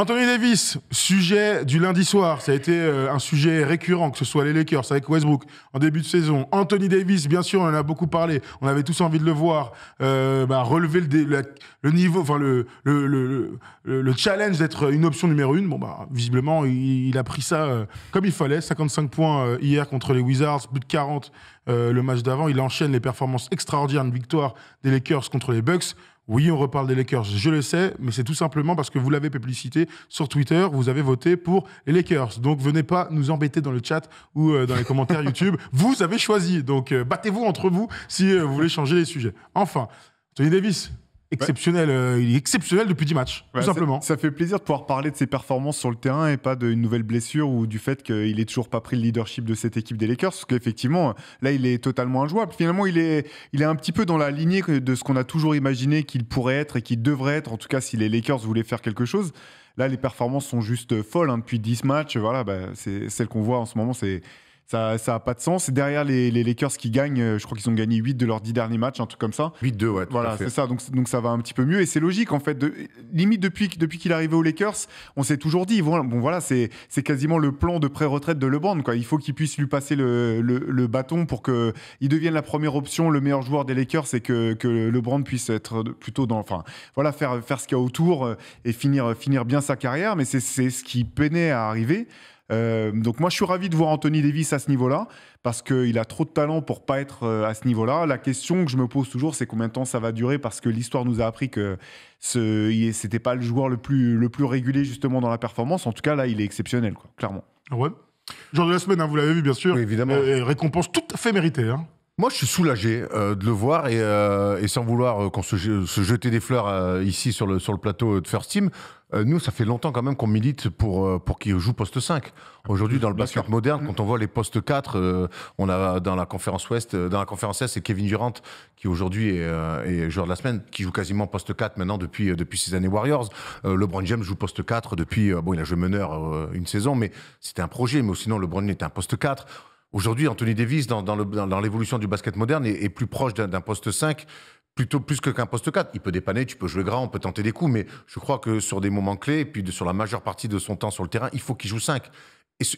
Anthony Davis, sujet du lundi soir, ça a été un sujet récurrent, que ce soit les Lakers avec Westbrook en début de saison. Anthony Davis, bien sûr, on en a beaucoup parlé, on avait tous envie de le voir relever le niveau, enfin le challenge d'être une option numéro 1. Bon, visiblement, il a pris ça comme il fallait. 55 points hier contre les Wizards, plus de 40 le match d'avant. Il enchaîne les performances extraordinaires, une victoire des Lakers contre les Bucks. Oui, on reparle des Lakers, je le sais, mais c'est tout simplement parce que vous l'avez publicité sur Twitter, vous avez voté pour les Lakers. Donc, venez pas nous embêter dans le chat ou dans les commentaires YouTube. Vous avez choisi, donc battez-vous entre vous si vous voulez changer les sujets. Enfin, Anthony Davis, exceptionnel, il est exceptionnel depuis 10 matchs, tout simplement. Ça fait plaisir de pouvoir parler de ses performances sur le terrain et pas d'une nouvelle blessure ou du fait qu'il n'ait toujours pas pris le leadership de cette équipe des Lakers, parce qu'effectivement, là, il est totalement injouable. Finalement, il est un petit peu dans la lignée de ce qu'on a toujours imaginé qu'il pourrait être et qu'il devrait être, en tout cas si les Lakers voulaient faire quelque chose. Là, les performances sont juste folles, depuis 10 matchs. Voilà, c'est celle qu'on voit en ce moment, ça n'a pas de sens. Et derrière les Lakers qui gagnent, je crois qu'ils ont gagné 8 de leurs 10 derniers matchs, un truc comme ça. 8-2, ouais. Voilà, c'est ça. Donc ça va un petit peu mieux. Et c'est logique, en fait. Limite, depuis qu'il est arrivé aux Lakers, on s'est toujours dit, voilà, c'est quasiment le plan de pré-retraite de LeBron, quoi. Il faut qu'il puisse lui passer le bâton pour qu'il devienne la première option, le meilleur joueur des Lakers, et que LeBron puisse être plutôt faire ce qu'il y a autour et finir bien sa carrière. Mais c'est ce qui peinait à arriver. Donc moi je suis ravi de voir Anthony Davis à ce niveau-là parce qu'il a trop de talent pour pas être à ce niveau-là. La question que je me pose toujours, c'est combien de temps ça va durer, parce que l'histoire nous a appris que c'était pas le joueur le plus régulier justement dans la performance. En tout cas là il est exceptionnel, quoi, clairement. Ouais. Joueur de la semaine, vous l'avez vu bien sûr. Oui, évidemment. Récompense tout à fait méritée. Hein. Moi, je suis soulagé de le voir et sans vouloir qu'on se jeter des fleurs ici sur le plateau de First Team. Nous, ça fait longtemps quand même qu'on milite pour qu'il joue poste 5. Aujourd'hui, dans le basket moderne, quand on voit les postes 4, on a dans la conférence Ouest, dans la conférence Est, c'est Kevin Durant qui aujourd'hui est joueur de la semaine, qui joue quasiment poste 4 maintenant depuis ses années Warriors. LeBron James joue poste 4 depuis, il a joué meneur une saison, mais c'était un projet. Mais sinon, LeBron était un poste 4. Aujourd'hui, Anthony Davis, dans l'évolution du basket moderne, est plus proche d'un poste 5, plus qu'un poste 4. Il peut dépanner, tu peux jouer grand, on peut tenter des coups, mais je crois que sur des moments clés, et puis sur la majeure partie de son temps sur le terrain, il faut qu'il joue 5.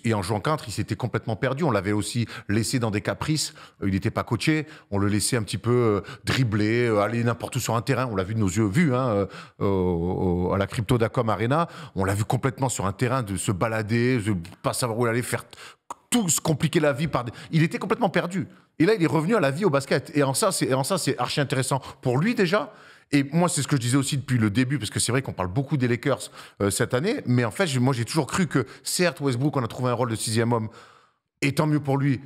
Et en jouant 4, il s'était complètement perdu. On l'avait aussi laissé dans des caprices. Il n'était pas coaché. On le laissait un petit peu dribbler, aller n'importe où sur un terrain. On l'a vu de nos yeux à la Crypto Dacom Arena. On l'a vu complètement sur un terrain de se balader, de pas savoir où il allait, faire tout se compliquer la vie. Il était complètement perdu. Et là, il est revenu à la vie au basket. Et en ça, c'est archi intéressant pour lui déjà. Et moi, c'est ce que je disais aussi depuis le début, parce que c'est vrai qu'on parle beaucoup des Lakers cette année, mais en fait, moi, j'ai toujours cru que, certes, Westbrook, on a trouvé un rôle de 6e homme, et tant mieux pour lui,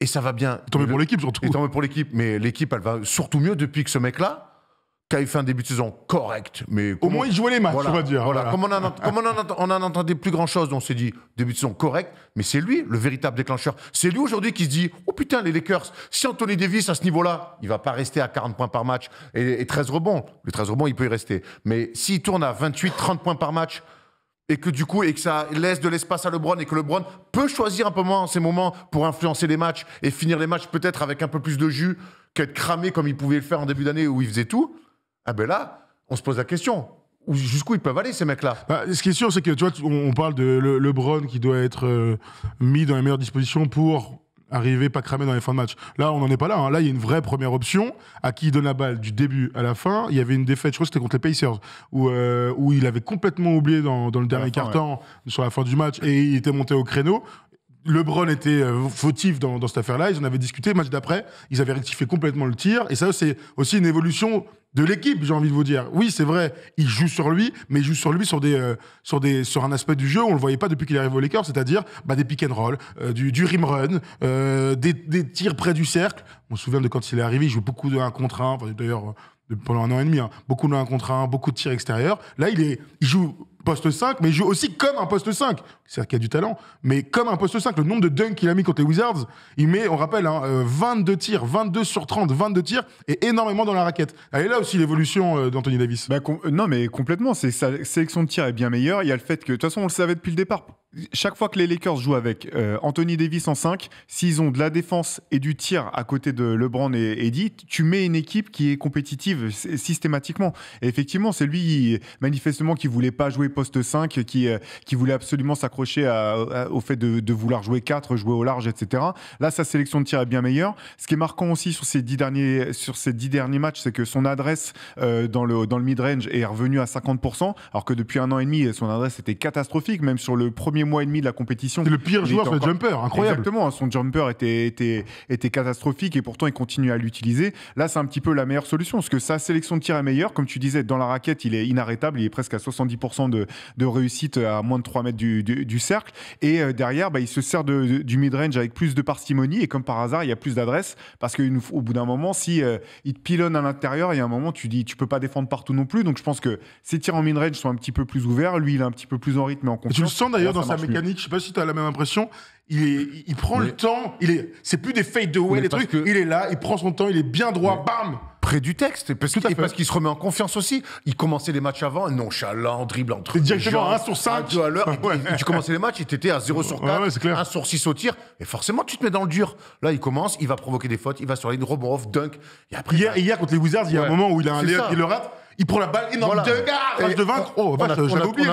et ça va bien. Tant mieux pour l'équipe, surtout. Et tant mieux pour l'équipe, mais l'équipe, elle va surtout mieux depuis que ce mec-là, qui a fait un début de saison correct, mais... Au moins, il jouait les matchs, on va dire. Voilà. Comme on n'en entendait plus grand-chose, on s'est dit, début de saison correct, mais c'est lui, le véritable déclencheur. C'est lui, aujourd'hui, qui se dit, oh putain, les Lakers, si Anthony Davis, à ce niveau-là, il va pas rester à 40 points par match et 13 rebonds. Les 13 rebonds, il peut y rester. Mais s'il tourne à 28, 30 points par match, et que du coup, et que ça laisse de l'espace à LeBron, et que LeBron peut choisir un peu moins en ces moments pour influencer les matchs et finir les matchs peut-être avec un peu plus de jus qu'être cramé comme il pouvait le faire en début d'année où il faisait tout, ah ben là, on se pose la question. Jusqu'où ils peuvent aller, ces mecs-là? Ce qui est sûr, c'est que tu vois, on parle de LeBron qui doit être mis dans les meilleures dispositions pour arriver pas cramé dans les fins de match. Là, on n'en est pas là. Hein. Là, il y a une vraie première option à qui il donne la balle du début à la fin. Il y avait une défaite, je crois que c'était contre les Pacers, où il avait complètement oublié dans le dernier quart-temps, sur la fin du match, et il était monté au créneau. LeBron était fautif dans cette affaire-là. Ils en avaient discuté. Le match d'après, ils avaient rectifié complètement le tir. Et ça, c'est aussi une évolution de l'équipe, j'ai envie de vous dire. Oui, c'est vrai, il joue sur lui, mais il joue sur lui sur un aspect du jeu où on le voyait pas depuis qu'il est arrivé aux Lakers, c'est-à-dire des pick and roll, du rim run, des tirs près du cercle. On se souvient de quand il est arrivé, il joue beaucoup de 1 contre 1, d'ailleurs pendant 1 an et demi, beaucoup de 1 contre 1, beaucoup de tirs extérieurs. Là, il joue poste 5, mais il joue aussi comme un poste 5. C'est-à-dire qu'il a du talent, mais comme un poste 5. Le nombre de dunks qu'il a mis contre les Wizards, il met, on rappelle, 22 tirs, 22 sur 30, 22 tirs, et énormément dans la raquette. Et là aussi, l'évolution d'Anthony Davis. Non, mais complètement. Sa sélection de tirs est bien meilleure. Il y a le fait que, de toute façon, on le savait depuis le départ. chaque fois que les Lakers jouent avec Anthony Davis en 5, s'ils ont de la défense et du tir à côté de LeBron et Eddie, tu mets une équipe qui est compétitive systématiquement. Et effectivement, c'est lui, manifestement, qui voulait pas jouer poste 5, qui voulait absolument s'accrocher au fait de vouloir jouer 4, jouer au large, etc. Là, sa sélection de tir est bien meilleure. Ce qui est marquant aussi sur ces 10 derniers matchs, c'est que son adresse dans le mid-range est revenue à 50%, alors que depuis 1 an et demi, son adresse était catastrophique, même sur le premier mois et demi de la compétition. C'est le pire joueur sur le jumper, incroyable. Exactement, son jumper était catastrophique et pourtant il continue à l'utiliser. Là, c'est un petit peu la meilleure solution, parce que sa sélection de tir est meilleure. Comme tu disais, dans la raquette, il est inarrêtable, il est presque à 70% de réussite à moins de 3 mètres du cercle. Et derrière, il se sert du mid-range avec plus de parcimonie, et comme par hasard, il y a plus d'adresse, parce qu'au bout d'un moment, si il te pilonne à l'intérieur, il y a un moment, tu dis, tu peux pas défendre partout non plus. Donc je pense que ses tirs en mid-range sont un petit peu plus ouverts. Lui, il est un petit peu plus en rythme et en confiance. Et tu le sens d'ailleurs dans sa mécanique, je sais pas si tu as la même impression. Il prend le temps, c'est plus des fade away, des trucs. Il est là, il prend son temps, il est bien droit, bam. Près du texte, parce qu'il se remet en confiance aussi. Il commençait les matchs avant, nonchalant, dribble entre directement 1 sur 5. 2 à l'heure. Tu commençais les matchs, il était à 0 sur 4, 1 sur 6 au tir. Et forcément, tu te mets dans le dur. Là, il commence, il va provoquer des fautes, il va sur la ligne, rebond off, dunk. Et après, hier, contre les Wizards, il y a un moment où il a un layup, il le rate. Il prend la balle énorme, rage de vaincre. Oh, j'avais oublié.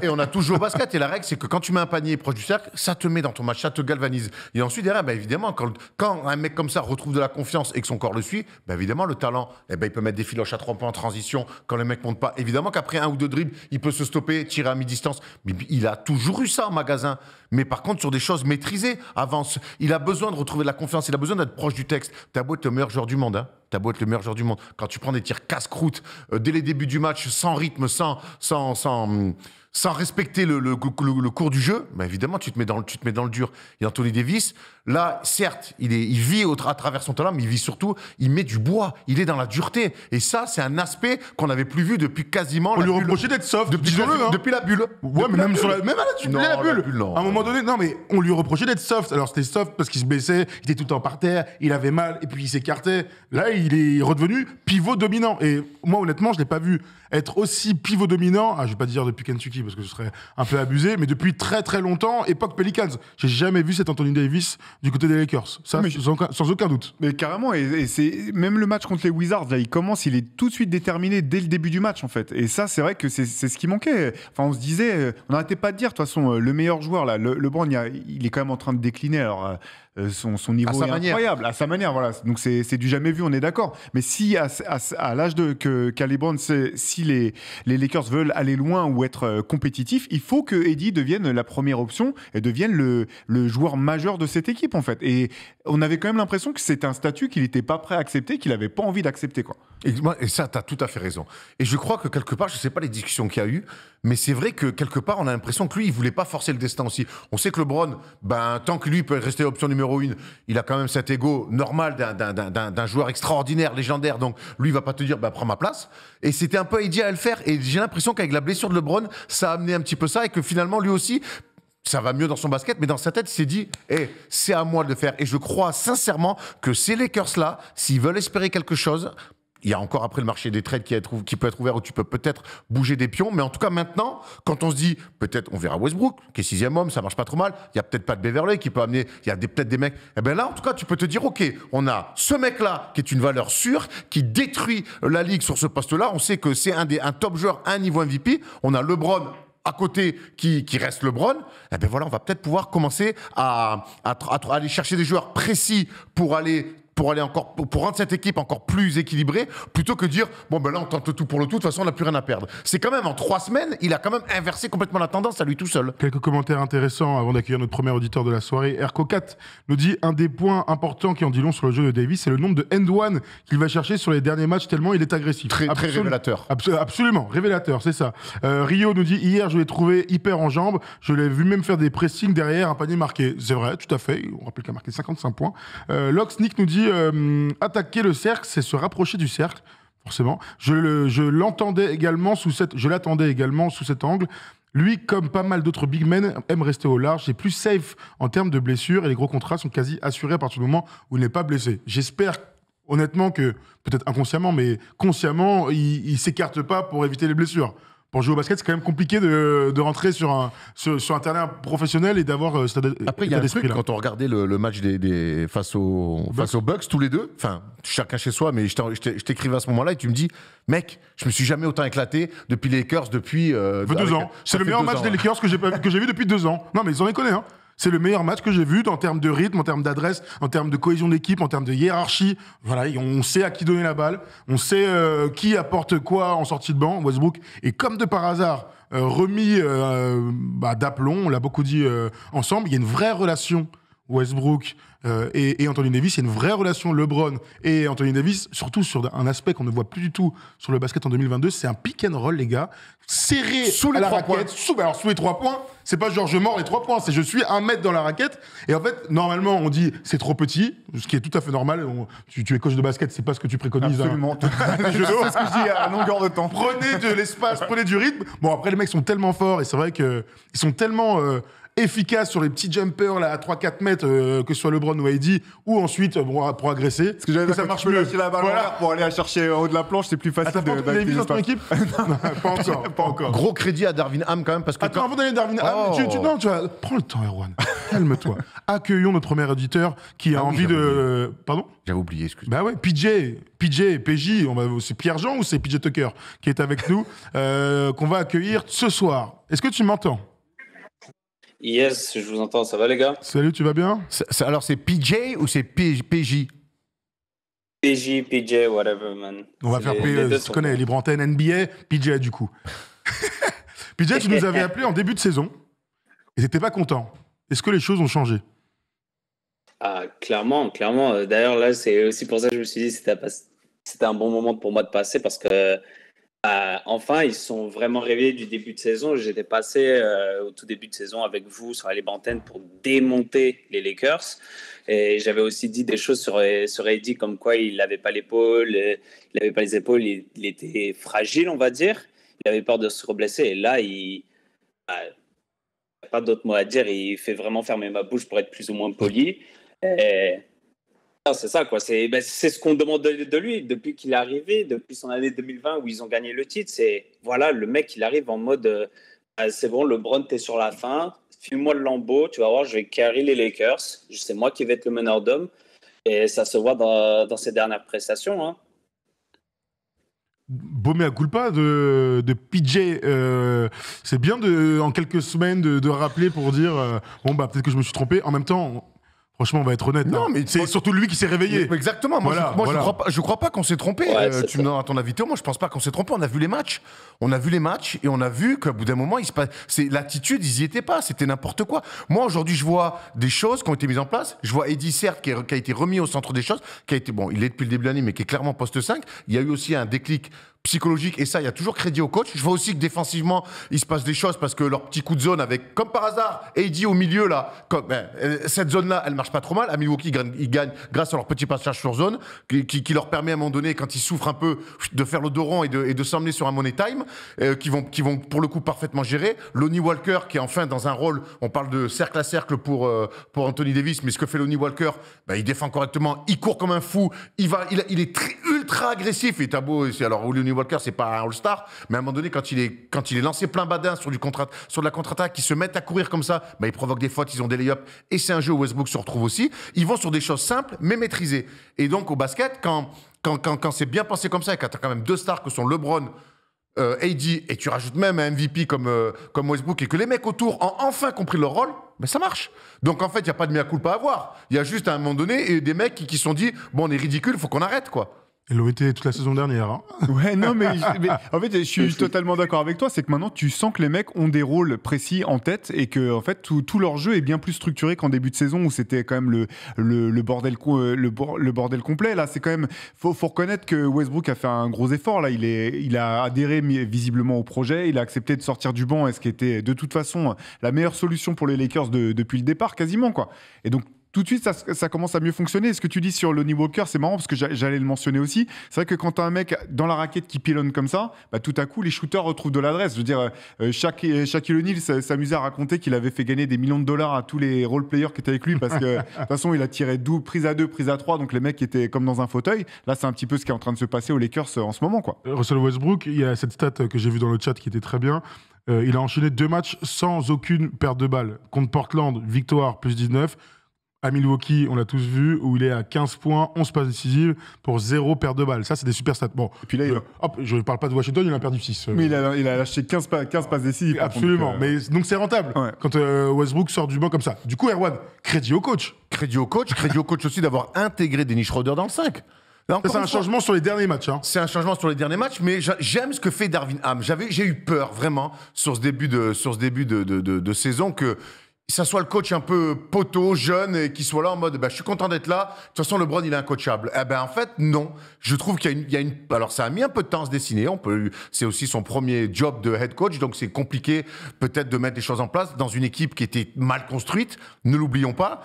Et on a tout joué au basket. Et la règle, c'est que quand tu mets un panier proche du cercle, ça te met dans ton match, ça te galvanise. Et ensuite, derrière, évidemment, quand un mec comme ça retrouve de la confiance et que son corps le suit, évidemment, le talent, il peut mettre des filoches à 3 points en transition quand les mecs montent pas. Évidemment qu'après 1 ou 2 dribbles, il peut se stopper, tirer à mi-distance. Mais il a toujours eu ça en magasin. Mais par contre, sur des choses maîtrisées, avance. Il a besoin de retrouver de la confiance, il a besoin d'être proche du texte. T'as beau être le meilleur joueur du monde, hein. T'as beau être le meilleur joueur du monde. Quand tu prends des tirs casse-croûte dès les débuts du match, sans rythme, sans respecter le cours du jeu, évidemment, tu te mets dans le dur. Et Anthony Davis, là, certes, il vit à travers son talent, mais il vit surtout, il met du bois, il est dans la dureté. Et ça, c'est un aspect qu'on n'avait plus vu depuis quasiment On lui reprochait d'être soft, depuis la bulle. Ouais, mais même à la bulle. Non. À un moment donné, non, mais on lui reprochait d'être soft. Alors, c'était soft parce qu'il se blessait, il était tout le temps par terre, il avait mal, et puis il s'écartait. Là, il est redevenu pivot dominant. Et moi, honnêtement, je l'ai pas vu être aussi pivot dominant, je vais pas dire depuis Kentucky parce que ce serait un peu abusé, mais depuis très très longtemps, époque Pelicans. J'ai jamais vu cet Anthony Davis du côté des Lakers. Ça, sans aucun doute. Mais carrément, et c'est même le match contre les Wizards, là, il est tout de suite déterminé dès le début du match, en fait. Et ça, c'est vrai que c'est ce qui manquait. Enfin, on se disait, on n'arrêtait pas de dire, de toute façon, le meilleur joueur, là, LeBron, il est quand même en train de décliner. Alors, son niveau est incroyable, à sa manière, voilà. Donc c'est du jamais vu, on est d'accord. Mais si à l'âge qu'a LeBron, si les Lakers veulent aller loin ou être compétitifs, il faut que Eddie devienne la première option et devienne le joueur majeur de cette équipe, en fait. Et on avait quand même l'impression que c'était un statut qu'il n'était pas prêt à accepter, qu'il n'avait pas envie d'accepter, quoi. Et ça, tu as tout à fait raison. Et je crois que quelque part, je ne sais pas les discussions qu'il y a eu, mais c'est vrai que quelque part, on a l'impression que lui, il ne voulait pas forcer le destin aussi. On sait que LeBron, tant que lui peut rester option numéro 1, il a quand même cet ego normal d'un joueur extraordinaire, légendaire. Donc lui, il ne va pas te dire, prends ma place. Et c'était un peu Eddie à le faire. Et j'ai l'impression qu'avec la blessure de LeBron, ça a amené un petit peu ça et que finalement, lui aussi, ça va mieux dans son basket, mais dans sa tête, il s'est dit, c'est à moi de le faire. Et je crois sincèrement que ces Lakers-là, s'ils veulent espérer quelque chose, il y a encore après le marché des trades qui peut être ouvert où tu peux peut-être bouger des pions. Mais en tout cas, maintenant, quand on se dit, peut-être, on verra Westbrook, qui est 6e homme, ça marche pas trop mal. Il y a peut-être pas de Beverley qui peut amener, il y a peut-être des mecs. Là, en tout cas, tu peux te dire, OK, on a ce mec-là qui est une valeur sûre, qui détruit la ligue sur ce poste-là. On sait que c'est un top joueur, un niveau MVP. On a LeBron à côté qui reste LeBron. Voilà, on va peut-être pouvoir commencer à aller chercher des joueurs précis pour rendre cette équipe encore plus équilibrée, plutôt que dire, là, on tente le tout pour le tout, de toute façon, on n'a plus rien à perdre. C'est quand même, en 3 semaines, il a quand même inversé complètement la tendance à lui tout seul. Quelques commentaires intéressants avant d'accueillir notre premier auditeur de la soirée. Erco4 nous dit, un des points importants qui en dit long sur le jeu de Davis, c'est le nombre de end-one qu'il va chercher sur les derniers matchs, tellement il est agressif. Très révélateur. Absolument, révélateur, c'est ça. Rio nous dit, hier, je l'ai trouvé hyper en jambes, je l'ai vu même faire des pressings derrière un panier marqué. C'est vrai, tout à fait, on rappelle qu'il a marqué 55 points. Loxnick nous dit, attaquer le cercle, c'est se rapprocher du cercle, forcément. Je l'attendais également sous cet angle. Lui, comme pas mal d'autres big men, aime rester au large. C'est plus safe en termes de blessures et les gros contrats sont quasi assurés à partir du moment où il n'est pas blessé. J'espère honnêtement que, peut-être inconsciemment, mais consciemment, il s'écarte pas pour éviter les blessures. pour jouer au basket, c'est quand même compliqué de rentrer sur un terrain professionnel et d'avoir cet Après, il y a un truc, quand on regardait le match face aux Bucks, tous les deux, enfin, chacun chez soi, mais je t'écrivais à ce moment-là et tu me dis, mec, je me suis jamais autant éclaté depuis les Lakers, depuis... 2 ans. C'est le meilleur match des Lakers que j'ai vu depuis 2 ans. Non, mais ils en déconnaient, hein. C'est le meilleur match que j'ai vu en termes de rythme, en termes d'adresse, en termes de cohésion d'équipe, en termes de hiérarchie. Voilà, on sait à qui donner la balle, on sait qui apporte quoi en sortie de banc. Westbrook est comme de par hasard remis d'aplomb, on l'a beaucoup dit ensemble. Il y a une vraie relation Westbrook et Anthony Davis. Il y a une vraie relation LeBron et Anthony Davis, surtout sur un aspect qu'on ne voit plus du tout sur le basket en 2022. C'est un pick and roll, les gars, serré sous les à la 3 raquette. points. Alors, sous les 3 points, c'est pas genre je mords les 3 points, c'est je suis 1 mètre dans la raquette. Et en fait, normalement, on dit c'est trop petit, ce qui est tout à fait normal. Tu es coach de basket, c'est pas ce que tu préconises. Absolument. C'est ce que je dis à longueur de temps. Prenez de l'espace, prenez du rythme. Bon, après, les mecs sont tellement forts et c'est vrai qu'ils sont tellement efficaces sur les petits jumpers là, à 3-4 mètres, que ce soit LeBron ou AD, ou ensuite pour agresser. Parce que j'avais ça marche mieux. mieux. Lâcher la balle en l'air pour aller la chercher en haut de la planche, c'est plus facile. T'as pas Anthony Davis dans ton équipe? Non, pas encore. Gros crédit à Darvin Ham quand même, parce que... Attends, avant d'aller Darwin Ham, non, tu vois, prends le temps, Erwan. Calme-toi. Accueillons notre premier auditeur qui a envie de... Pardon? J'avais oublié, excuse-moi. Bah ouais, PJ, c'est Pierre-Jean ou c'est PJ Tucker qui est avec nous, qu'on va accueillir ce soir. Est-ce que tu m'entends? Yes, je vous entends, ça va les gars? Salut, tu vas bien? Alors c'est PJ ou c'est PJ? PJ, whatever, man. On va faire tu connais, libre antenne NBA, PJ du coup. PJ, tu nous avais appelé en début de saison et t'étais pas content. Est-ce que les choses ont changé? Ah, clairement. D'ailleurs, là, c'est aussi pour ça que je me suis dit que c'était un bon moment pour moi de passer parce que enfin, ils sont vraiment réveillés du début de saison. J'étais passé au tout début de saison avec vous sur la libre antenne pour démonter les Lakers. Et j'avais aussi dit des choses sur AD comme quoi il n'avait pas l'épaule, il n'avait pas les épaules, il était fragile, on va dire. Il avait peur de se reblesser. Et là, il n'a pas d'autre mot à dire. Il fait vraiment fermer ma bouche pour être plus ou moins poli. Et... c'est ça, quoi. C'est ce qu'on demande de lui depuis qu'il est arrivé, depuis son année 2020 où ils ont gagné le titre. C'est voilà, le mec, il arrive en mode c'est bon, LeBron, t'es sur la fin, file-moi le lambeau, tu vas voir, je vais carry les Lakers, c'est moi qui vais être le meneur d'hommes. Et ça se voit dans ses dernières prestations. Hein. Beau mea culpa de PJ. C'est bien en quelques semaines de rappeler pour dire peut-être que je me suis trompé. En même temps. Franchement, on va être honnête. Non, mais c'est surtout lui qui s'est réveillé. Exactement. Moi, je crois pas qu'on s'est trompé. Ouais, tu me donnes ton avis. Moi, je pense pas qu'on s'est trompé. On a vu les matchs. Et on a vu qu'au bout d'un moment, l'attitude, ils y étaient pas. C'était n'importe quoi. Moi, aujourd'hui, je vois des choses qui ont été mises en place. Je vois Eddie, certes, qui a été remis au centre des choses, qui a été, il est depuis le début de l'année, mais qui est clairement poste 5. Il y a eu aussi un déclic psychologique, et ça, il y a toujours crédit au coach. Je vois aussi que défensivement, il se passe des choses parce que leur petit coup de zone avec, comme par hasard, AD au milieu, là, cette zone-là, elle marche pas trop mal. À Milwaukee, ils gagnent grâce à leur petit passage sur zone, qui leur permet à un moment donné, quand ils souffrent un peu, de faire le dos rond et de s'emmener sur un money time, qui vont pour le coup parfaitement gérer. Lonnie Walker, qui est enfin dans un rôle, on parle de cercle à cercle pour Anthony Davis, mais ce que fait Lonnie Walker, il défend correctement, il court comme un fou, il est ultra agressif, et t'as beau, alors Lonnie Walker, c'est pas un All-Star, mais à un moment donné, quand il est lancé plein badin sur de la contre-attaque, ils se mettent à courir comme ça, ils provoquent des fautes, ils ont des lay-ups, et c'est un jeu où Westbrook se retrouve aussi. Ils vont sur des choses simples, mais maîtrisées. Et donc, au basket, quand c'est bien pensé comme ça, et quand t'as quand même 2 stars que sont LeBron, AD, et tu rajoutes même un MVP comme Westbrook, et que les mecs autour ont enfin compris leur rôle, ça marche. Donc, en fait, il n'y a pas de mea culpa à avoir. Il y a juste, à un moment donné, des mecs qui se sont dit, on est ridicule, faut qu'on arrête, quoi. Ils l'ont été toute la saison dernière. Hein. Ouais, non, mais en fait, je suis totalement d'accord avec toi. C'est que maintenant, tu sens que les mecs ont des rôles précis en tête et que, en fait, tout leur jeu est bien plus structuré qu'en début de saison où c'était quand même le bordel complet. Là, c'est quand même. Faut reconnaître que Westbrook a fait un gros effort. Là, il a adhéré visiblement au projet. Il a accepté de sortir du banc, ce qui était de toute façon la meilleure solution pour les Lakers depuis le départ, quasiment, quoi. Et donc, tout de suite, ça commence à mieux fonctionner. Ce que tu dis sur Lonnie Walker, c'est marrant parce que j'allais le mentionner aussi. C'est vrai que quand tu as un mec dans la raquette qui pilonne comme ça, bah, tout à coup, les shooters retrouvent de l'adresse. Je veux dire, Shaquille O'Neal s'amusait à raconter qu'il avait fait gagner des millions de dollars à tous les role-players qui étaient avec lui parce que de toute façon, il a tiré prise à 2, prise à 3. Donc les mecs étaient comme dans un fauteuil. Là, c'est un petit peu ce qui est en train de se passer aux Lakers en ce moment, quoi. Russell Westbrook, il y a cette stat que j'ai vue dans le chat qui était très bien. Il a enchaîné 2 matchs sans aucune perte de balle. Contre Portland, victoire plus 19. À Milwaukee, on l'a tous vu, où il est à 15 points, 11 passes décisives pour 0 perte de balle. Ça, c'est des super stats. Bon, et puis là, je ne parle pas de Washington, il en a perdu 6. Mais il a lâché 15 passes décisives. Absolument, mais donc c'est rentable quand Westbrook sort du banc comme ça. Du coup, Erwan, crédit au coach. Crédit au coach aussi d'avoir intégré Dennis Schroeder dans le 5. C'est un changement sur les derniers matchs. C'est un changement sur les derniers matchs, mais j'aime ce que fait Darvin Ham. J'ai eu peur, vraiment, sur ce début de saison, que ça soit le coach un peu poteau, jeune, et qui soit là en mode je suis content d'être là, de toute façon LeBron il est incoachable. En fait non, je trouve qu'il y a une alors ça a mis un peu de temps à se dessiner, c'est aussi son premier job de head coach, donc c'est compliqué peut-être de mettre des choses en place dans une équipe qui était mal construite, ne l'oublions pas.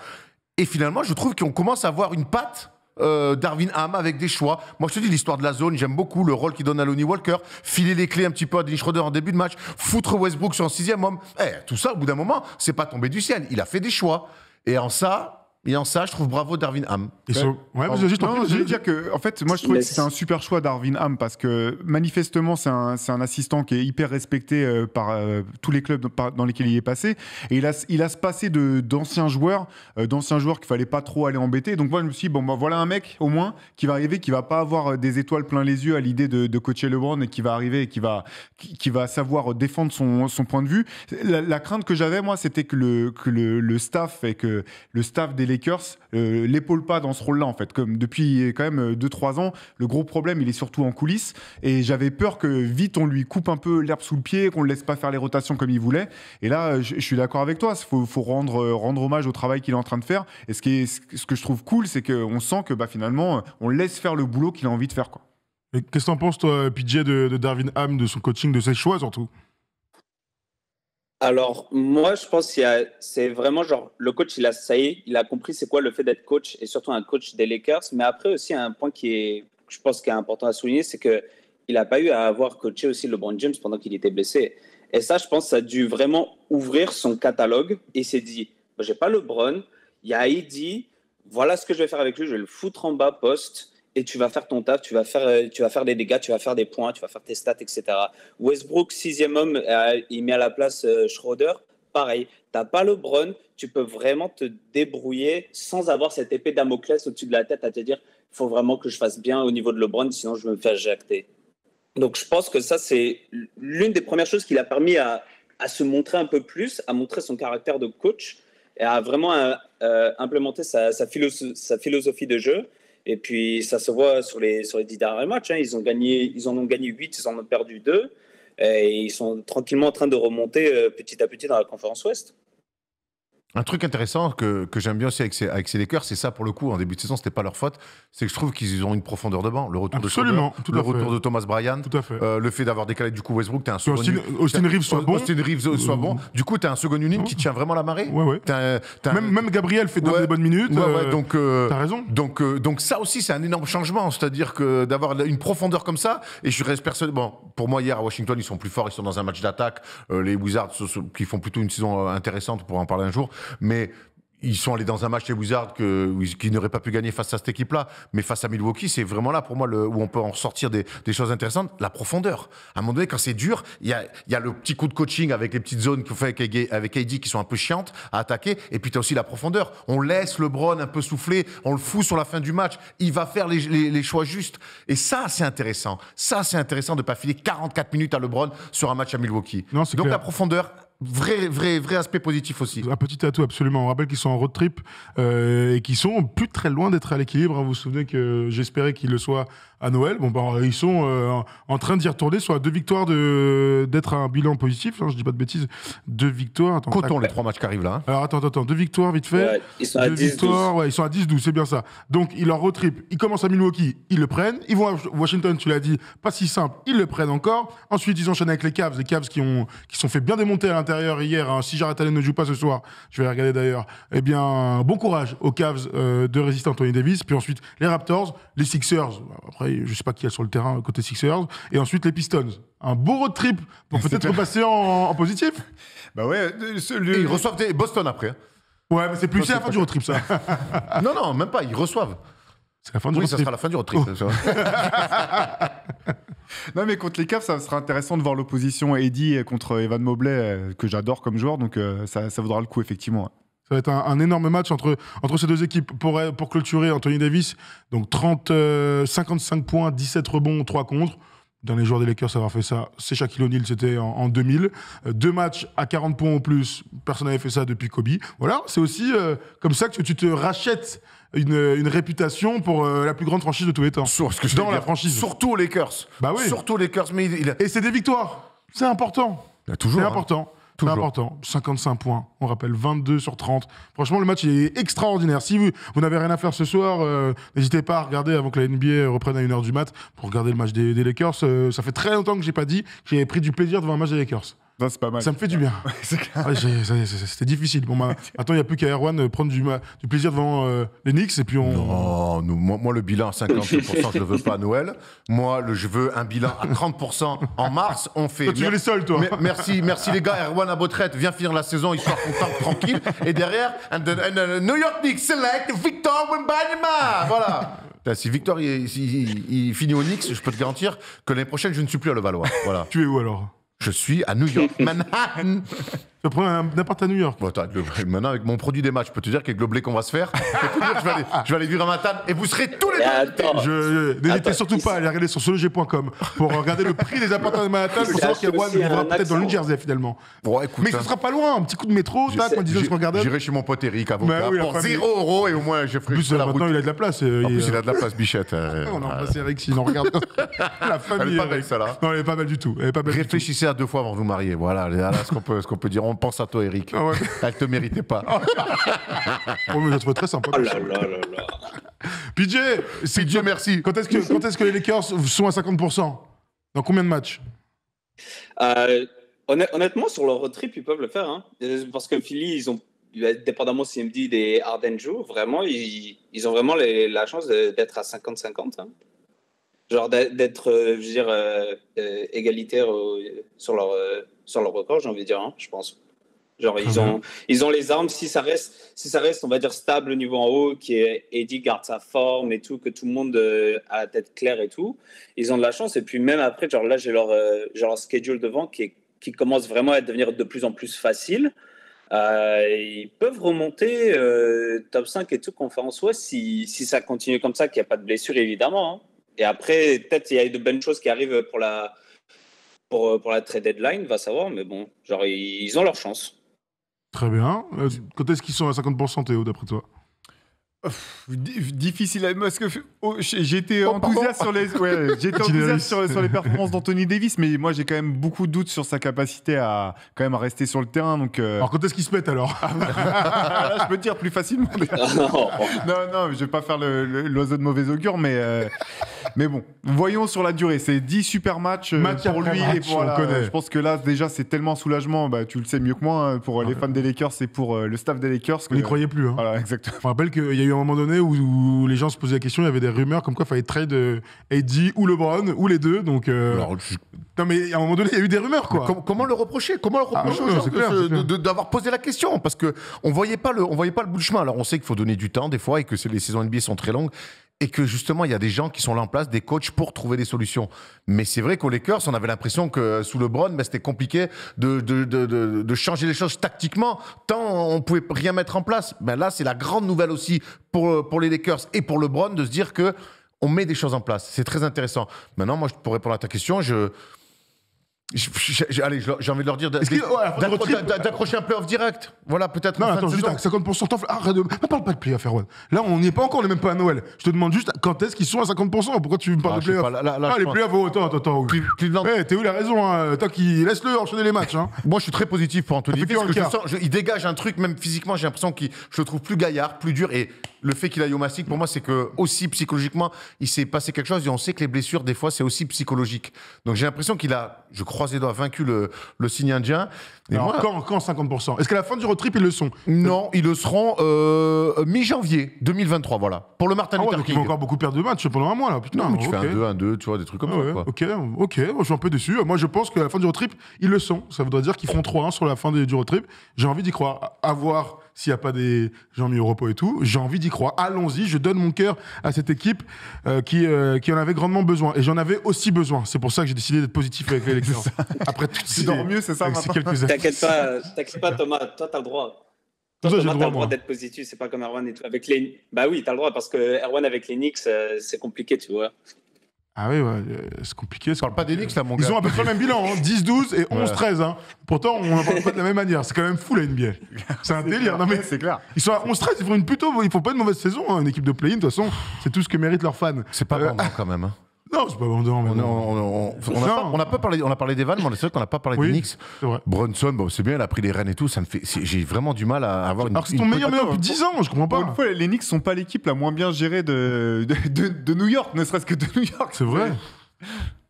Et finalement je trouve qu'on commence à avoir une patte Darvin Ham avec des choix. Moi, je te dis, l'histoire de la zone, j'aime beaucoup le rôle qu'il donne à Lonnie Walker, filer les clés un petit peu à Dennis Schroeder en début de match, foutre Westbrook sur un 6e homme. Tout ça, au bout d'un moment, c'est pas tombé du ciel. Il a fait des choix. Et en ça, je trouve bravo Darvin Ham. J'allais dire que, en fait, moi je trouvais que c'était un super choix Darvin Ham parce que manifestement c'est un assistant qui est hyper respecté par tous les clubs dans lesquels il est passé, et il a se passé d'anciens joueurs qu'il fallait pas trop aller embêter. Donc moi je me suis dit voilà un mec au moins qui va arriver, qui va pas avoir des étoiles plein les yeux à l'idée de coacher LeBron, et qui va arriver et qui va savoir défendre son point de vue. La crainte que j'avais moi, c'était que le staff et que le staff des Lakers l'épaule pas dans ce rôle-là, en fait. Comme depuis quand même 2-3 ans, le gros problème, il est surtout en coulisses. Et j'avais peur que vite, on lui coupe un peu l'herbe sous le pied, qu'on ne le laisse pas faire les rotations comme il voulait. Et là, je suis d'accord avec toi. Il faut rendre hommage au travail qu'il est en train de faire. Et ce que je trouve cool, c'est qu'on sent que finalement, on laisse faire le boulot qu'il a envie de faire, quoi. Et qu'est-ce que t'en penses, toi, PJ, de Darvin Ham, de son coaching, de ses choix, surtout? Alors, moi, je pense que c'est vraiment genre, le coach, il a compris c'est quoi le fait d'être coach, et surtout un coach des Lakers. Mais après aussi, un point je pense, qui est important à souligner, c'est qu'il n'a pas eu à avoir coaché aussi LeBron James pendant qu'il était blessé. Et ça, je pense, ça a dû vraiment ouvrir son catalogue, et il s'est dit, j'ai pas LeBron, il y a AD, voilà ce que je vais faire avec lui, je vais le foutre en bas poste, et tu vas faire ton taf, tu vas faire des dégâts, tu vas faire des points, tu vas faire tes stats, etc. Westbrook, 6e homme, il met à la place Schroeder. Pareil, tu n'as pas LeBron, tu peux vraiment te débrouiller sans avoir cette épée Damoclès au-dessus de la tête à te dire il faut vraiment que je fasse bien au niveau de LeBron, sinon je me fais jacter. Donc je pense que ça, c'est l'une des premières choses qui l'a permis à se montrer un peu plus, à montrer son caractère de coach et à vraiment implémenter sa philosophie de jeu. Et puis, ça se voit sur les 10 derniers matchs. Ils en ont gagné 8, ils en ont perdu 2. Et ils sont tranquillement en train de remonter petit à petit dans la conférence Ouest. Un truc intéressant que j'aime bien aussi avec ces Lakers, c'est ça pour le coup, en début de saison, c'était pas leur faute, c'est que je trouve qu'ils ont une profondeur de banc. Le retour de Thomas Bryant, le fait d'avoir décalé du coup Westbrook, t'as un second Austin Reeves soit bon. Austin Reeves soit bon. Du coup, t'as un second unit qui tient vraiment la marée. Même Gabriel fait des bonnes minutes. Donc t'as raison. Donc ça aussi, c'est un énorme changement, c'est-à-dire que d'avoir une profondeur comme ça. Et je reste persuadé. Bon, pour moi hier à Washington, ils sont plus forts, ils sont dans un match d'attaque. Les Wizards qui font plutôt une saison intéressante, pour en parler un jour. Mais ils sont allés dans un match, les Wizards, qui n'auraient pas pu gagner face à cette équipe-là. Mais face à Milwaukee, c'est vraiment là, pour moi, où on peut en ressortir des choses intéressantes. La profondeur. À un moment donné, quand c'est dur, il y a le petit coup de coaching avec les petites zones qu'on fait avec AD qui sont un peu chiantes à attaquer. Et puis, tu as aussi la profondeur. On laisse LeBron un peu souffler, on le fout sur la fin du match. Il va faire les choix justes. Et ça, c'est intéressant. Ça, c'est intéressant de ne pas filer 44 minutes à LeBron sur un match à Milwaukee. Non, donc, clair. La profondeur... Vrai aspect positif aussi. Un petit atout, absolument. On rappelle qu'ils sont en road trip et qu'ils sont plus très loin d'être à l'équilibre. Vous vous souvenez que j'espérais qu'ils le soient à Noël. Ils sont en train d'y retourner, soit à 2 victoires d'être à un bilan positif. Je dis pas de bêtises. 2 victoires. Cotons les 3 matchs qui arrivent là. Alors attends. 2 victoires, vite fait. Ouais, ils sont à 10-12. Ils sont à 10-12, c'est bien ça. Donc, ils leur road trip. Ils commencent à Milwaukee, ils le prennent. Ils vont à Washington, tu l'as dit, pas si simple. Ils le prennent encore. Ensuite, ils enchaînent avec les Cavs. Les Cavs qui sont fait bien démonter à l'intérieur hier, hein, si Jarrett Allen ne joue pas ce soir, je vais regarder d'ailleurs, eh bien, bon courage aux Cavs de résister à Anthony Davis. Puis ensuite, les Raptors, les Sixers. Après, je sais pas qui est sur le terrain côté Sixers. Et ensuite, les Pistons. Un beau road trip pour peut-être repasser en positif. Bah ouais, Et ils reçoivent des Boston après. Ouais, mais c'est plus la fin du road trip, ça. Non, même pas, ils reçoivent. C'est la fin du Oui, road ça trip. sera la fin du road trip. Non, mais contre les Cavs, ça sera intéressant de voir l'opposition Eddie contre Evan Mobley, que j'adore comme joueur, donc ça vaudra le coup, effectivement. Ça va être un énorme match entre ces deux équipes pour clôturer Anthony Davis. Donc 55 points, 17 rebonds, 3 contre. Dernier joueur des Lakers à avoir fait ça, c'est Shaquille O'Neal, c'était en 2000. 2 matchs à 40 points ou plus, personne n'avait fait ça depuis Kobe. Voilà, c'est aussi comme ça que tu te rachètes une réputation pour la plus grande franchise de tous les temps. Dans la franchise. Surtout aux Lakers. Bah oui. Surtout aux Lakers, mais Et c'est des victoires. C'est important. toujours. C'est important. C'est Toujours. important. 55 points. On rappelle 22 sur 30. Franchement, le match est extraordinaire. Si vous n'avez rien à faire ce soir, n'hésitez pas à regarder avant que la NBA reprenne à 1h du mat pour regarder le match des Lakers. Ça fait très longtemps que j'ai pas dit que j'avais pris du plaisir devant un match des Lakers. Ça, c'est pas mal. Ça me fait du bien. C'est clair. Ouais, c'était difficile. Bon, maintenant, il n'y a plus qu'à Erwan prendre du plaisir devant les Knicks et puis on. Non, moi, le bilan à 50%, je le veux pas à Noël. Moi, je veux un bilan à 30% en mars. On fait. Toi, tu veux les sols, toi. Merci les gars. Erwan à retraite, viens finir la saison, histoire qu'on parte tranquille. Et derrière, and New York Knicks select Victor Wembanyama. Voilà. Là, si Victor il finit au Knicks, je peux te garantir que l'année prochaine, je ne suis plus à Levallois. Voilà. Tu es où alors? Je suis à New York, Manhattan. Tu prends un appart à New York. Bon, attends, maintenant, avec mon produit des matchs, je peux te dire qu'avec le blé qu'on va se faire, je vais aller vivre à Manhattan et vous serez tous les deux. N'hésitez surtout pas à aller regarder sur solog.com pour regarder le prix des appartements de Manhattan pour savoir qu'Erwan vivra peut-être dans le New Jersey finalement. Bon, écoute, Mais ce sera pas loin, un petit coup de métro, tac, moi disant je regarde. J'irai chez mon pote Eric, avocat, Bah oui, pour la famille. 0 € et au moins je ferai En plus, la route. maintenant il a de la place. En plus, il a de la place, Bichette. On a embrassé Eric s'il en regarde. La famille. Elle est pas belle, Eric. celle-là. Non, elle est pas belle du tout. Elle est pas belle du tout. Réfléchissez à 2 fois avant de vous marier. Voilà, ce qu'on peut dire. On pense à toi, Eric. Ah ouais. Elle te méritait pas. Oh, mais je la trouve très sympa. Oh là là là là. PJ, Dieu merci. Quand est-ce que les Lakers sont à 50%? Dans combien de matchs? Honnêtement, sur leur road trip, ils peuvent le faire. Hein. Parce que Philly, ils ont, dépendamment si MD et Harden jouent, vraiment, ils ont vraiment la chance d'être à 50-50. Hein. Genre d'être, je veux dire, égalitaire sur leur record, j'ai envie de dire, hein, je pense. Genre, ils ont les armes, si ça reste, on va dire, stable au niveau en haut, qui est Eddie garde sa forme et tout, que tout le monde a la tête claire et tout, ils ont de la chance. Et puis même après, genre là, j'ai leur schedule devant qui commence vraiment à devenir de plus en plus facile. Ils peuvent remonter top 5 et tout, conférence ouest, si ça continue comme ça, qu'il n'y a pas de blessure, évidemment. Hein. Et après, peut-être il y a de bonnes choses qui arrivent pour la trade deadline, va savoir, mais bon, genre, ils ont leur chance. Très bien. Quand est-ce qu'ils sont à 50%, Théo, d'après toi? Difficile parce que j'étais enthousiaste sur les performances d'Anthony Davis, mais moi j'ai quand même beaucoup de doutes sur sa capacité à quand même à rester sur le terrain. Donc Alors quand est-ce qu'ils se mettent alors? là, je peux te dire plus facilement. non, je vais pas faire l'oiseau de mauvais augure, mais bon, voyons sur la durée. C'est 10 super matchs pour lui. Match, et voilà, on connaît. je pense que là déjà c'est tellement un soulagement. Bah, tu le sais mieux que moi hein, pour les fans des Lakers et pour le staff des Lakers. On n'y croyait plus. Hein. Voilà, exactement. Je me rappelle qu'il y a eu un moment donné où les gens se posaient la question, il y avait des rumeurs comme quoi il fallait trade Eddie ou LeBron ou les deux. Donc, non mais à un moment donné, il y a eu des rumeurs quoi. Comment le reprocher aux gens c'est clair. d'avoir posé la question? Parce qu'on voyait pas le bout du chemin. Alors on sait qu'il faut donner du temps des fois et que les saisons NBA sont très longues. Et que justement, il y a des gens qui sont là en place, des coachs pour trouver des solutions. Mais c'est vrai qu'aux Lakers, on avait l'impression que sous LeBron, c'était compliqué de changer les choses tactiquement, tant on pouvait rien mettre en place. Ben là, c'est la grande nouvelle aussi pour les Lakers et pour LeBron de se dire que on met des choses en place. C'est très intéressant. Maintenant, moi, pour répondre à ta question, allez, j'ai envie de leur dire d'accrocher un playoff direct. Voilà, peut-être. Non, attends, juste à 50%. Arrête de. Ne parle pas de playoff, Erwan. Là, on n'y est pas encore, on n'est même pas à Noël. Je te demande juste quand est-ce qu'ils sont à 50%. Pourquoi tu me parles de playoff? Les playoffs, attends. Cleveland. Théo, il a raison. Hein. Toi qui laisse-le enchaîner les matchs. Hein. Moi, je suis très positif pour Anthony Davis. Il Il dégage un truc, même physiquement, j'ai l'impression je le trouve plus gaillard, plus dur et le fait qu'il aille au Mastic, pour moi, c'est que aussi psychologiquement, il s'est passé quelque chose et on sait que les blessures, des fois, c'est aussi psychologique. Donc j'ai l'impression qu'il a, je croise les doigts, vaincu le signe indien. Et Alors, moi, quand 50%? Est-ce qu'à la fin du road trip, ils le sont? non, ils le seront mi-janvier 2023, voilà. Pour le Martin Ah ouais, Luther donc ils King. vont encore beaucoup perdre de matchs pendant un mois, là. Putain, Non, mais tu ok. fais un 2-1-2, tu vois, des trucs comme Ah ouais, ça, quoi. ok, moi, je suis un peu déçu. Moi, je pense qu'à la fin du road trip, ils le sont. Ça voudrait dire qu'ils feront 3-1 sur la fin du road trip. J'ai envie d'y croire. À voir s'il n'y a pas des gens mis au repos et tout. J'ai envie d'y croire. Allons-y, je donne mon cœur à cette équipe qui en avait grandement besoin. Et j'en avais aussi besoin. C'est pour ça que j'ai décidé d'être positif avec les Lakers. Après tout Tu dors mieux, c'est ça, avec ces maintenant quelques années. T'inquiète pas, Thomas. Toi, t'as le droit. Tout ça, j'ai Thomas, le t'as droit, le droit moi. d'être positif. C'est pas comme Erwan et tout. Avec les... Bah oui, t'as le droit parce que Erwan avec les Knicks, c'est compliqué, tu vois. Ah oui, ouais, c'est compliqué. Je parle pas des Knicks, là, mon gars. Ils ont à peu près le même bilan, hein, 10-12 et 11-13. Hein. Pourtant, on n'en parle pas de la même manière. C'est quand même fou, la NBA. C'est un délire. Non, mais C'est clair. ils sont à 11-13, ils font pas une mauvaise saison. Hein. Une équipe de play-in, de toute façon, c'est tout ce que méritent leurs fans. C'est pas vendant, quand même. Hein. Non, c'est pas vendant. Mais On a parlé des vannes, mais c'est vrai qu'on n'a pas parlé Oui, des Knicks. c'est vrai. Brunson, bon, c'est bien, il a pris les rênes et tout. J'ai vraiment du mal à avoir une. Alors que c'est ton meilleur depuis 10 ans, je comprends Pour une pas. fois, les Knicks sont pas l'équipe la moins bien gérée de New York, ne serait-ce que de New York. C'est vrai.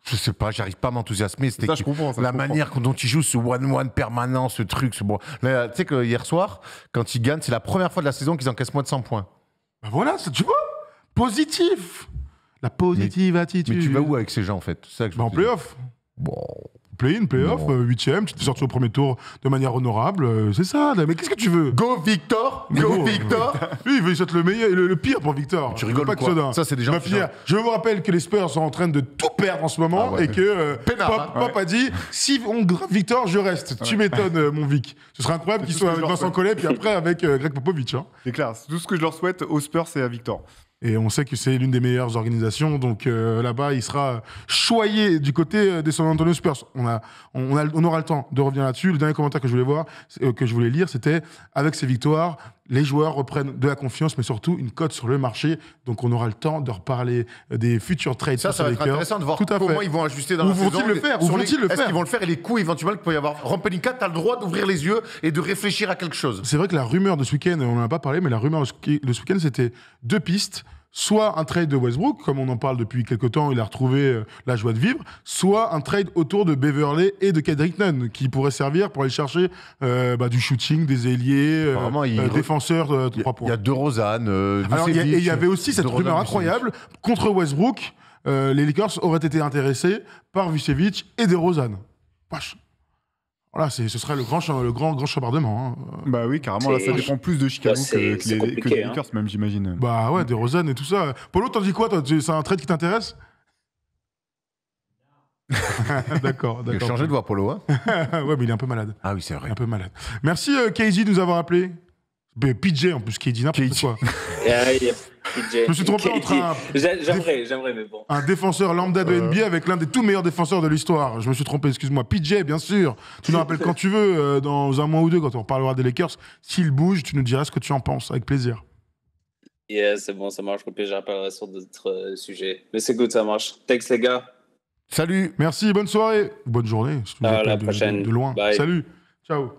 Je sais pas, j'arrive pas à m'enthousiasmer. Ça, je comprends. La manière dont il joue ce 1-1 permanent, ce truc. Bon. Là, tu sais que hier soir, quand ils gagnent, c'est la première fois de la saison qu'ils encaissent moins de 100 points. Bah voilà, tu vois, positif. La positive attitude. Mais tu vas où avec ces gens, en fait? C'est ça que je Bah, en me dis. play-off. Bon. Play-in, play-off, Non. 8ème, tu te fais sortir au premier tour de manière honorable. C'est ça, là. Mais qu'est-ce que tu veux? Go Victor! Go. Go Victor! Lui, il veut être le meilleur, le pire pour Victor. Tu Il rigoles veut pas ou que quoi Soda. Ça, c'est des gens Il va qui finir. Je vous rappelle que les Spurs sont en train de tout perdre en ce moment Ah ouais. et que Peinard, Pop a dit si on grave Victor, je reste. Tu m'étonnes, mon Vic. Ce serait incroyable qu'il tout soit ce que avec je leur Vincent souhaite. Collet puis après avec Greg Popovich. Hein. C'est clair. Tout ce que je leur souhaite aux Spurs, c'est à Victor. Et on sait que c'est l'une des meilleures organisations. Donc là-bas, il sera choyé du côté des San Antonio Spurs. On aura le temps de revenir là-dessus. Le dernier commentaire que je voulais lire, c'était avec ces victoires, les joueurs reprennent de la confiance, mais surtout une cote sur le marché. Donc on aura le temps de reparler des futurs trades. Ça sur va les être Lakers. intéressant de voir Tout à comment fait. ils vont ajuster dans Où la vont-ils saison. le faire Sur Où vont-ils le Est-ce faire qu'ils vont le faire et les coups éventuellement qu'il peut y avoir? Rampelinka, tu as le droit d'ouvrir les yeux et de réfléchir à quelque chose. C'est vrai que la rumeur de ce week-end, on n'en a pas parlé, mais la rumeur de ce week-end, c'était deux pistes. Soit un trade de Westbrook, comme on en parle depuis quelques temps, il a retrouvé la joie de vivre, soit un trade autour de Beverley et de Kendrick Nunn, qui pourrait servir pour aller chercher du shooting, des ailiers, Apparemment, défenseurs de 3 Il y points. a DeRozan, Alors, Vucevic, et il y avait aussi cette DeRozan, rumeur Vucevic. incroyable, contre Westbrook, les Lakers auraient été intéressés par Vucevic et DeRozan. Wesh. Voilà, ce serait le grand chambardement. Hein. Bah oui, carrément. Là, ça dépend plus de Chicago c'est que compliqué, des hein. Lakers, même, j'imagine. Bah ouais, DeRozan et tout ça. Polo, t'en dis quoi, toi? C'est un trade qui t'intéresse? D'accord. Il a changé de voix, Polo. Hein. Ouais, mais il est un peu malade. Ah oui, c'est vrai. Un peu malade. Merci KJ de nous avoir appelé. PJ en plus, KJ, n'importe KJ. quoi. Je me suis trompé entre J'aimerais, mais bon. Un défenseur lambda de NBA avec l'un des tout meilleurs défenseurs de l'histoire. Je me suis trompé, excuse-moi. PJ, bien sûr. Tu nous rappelles quand tu veux, dans un mois ou deux, quand on reparlera des Lakers. S'il bouge, tu nous diras ce que tu en penses, avec plaisir. Yeah, c'est bon, ça marche. Au pire, je rappellerai sur d'autres sujets. Mais c'est good, ça marche. Thanks, les gars. Salut. Merci, bonne soirée. Bonne journée. Si tu nous À appelles la prochaine. De loin. Bye. Salut. Ciao.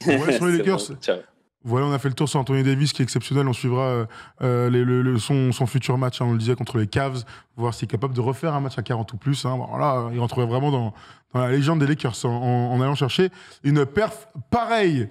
Ouais, sur les C'est Lakers. bon, ciao. Voilà, on a fait le tour sur Anthony Davis qui est exceptionnel. On suivra son futur match, hein, on le disait, contre les Cavs, voir s'il est capable de refaire un match à 40 ou plus. Hein. Voilà, il rentrerait vraiment dans la légende des Lakers en allant chercher une perf pareille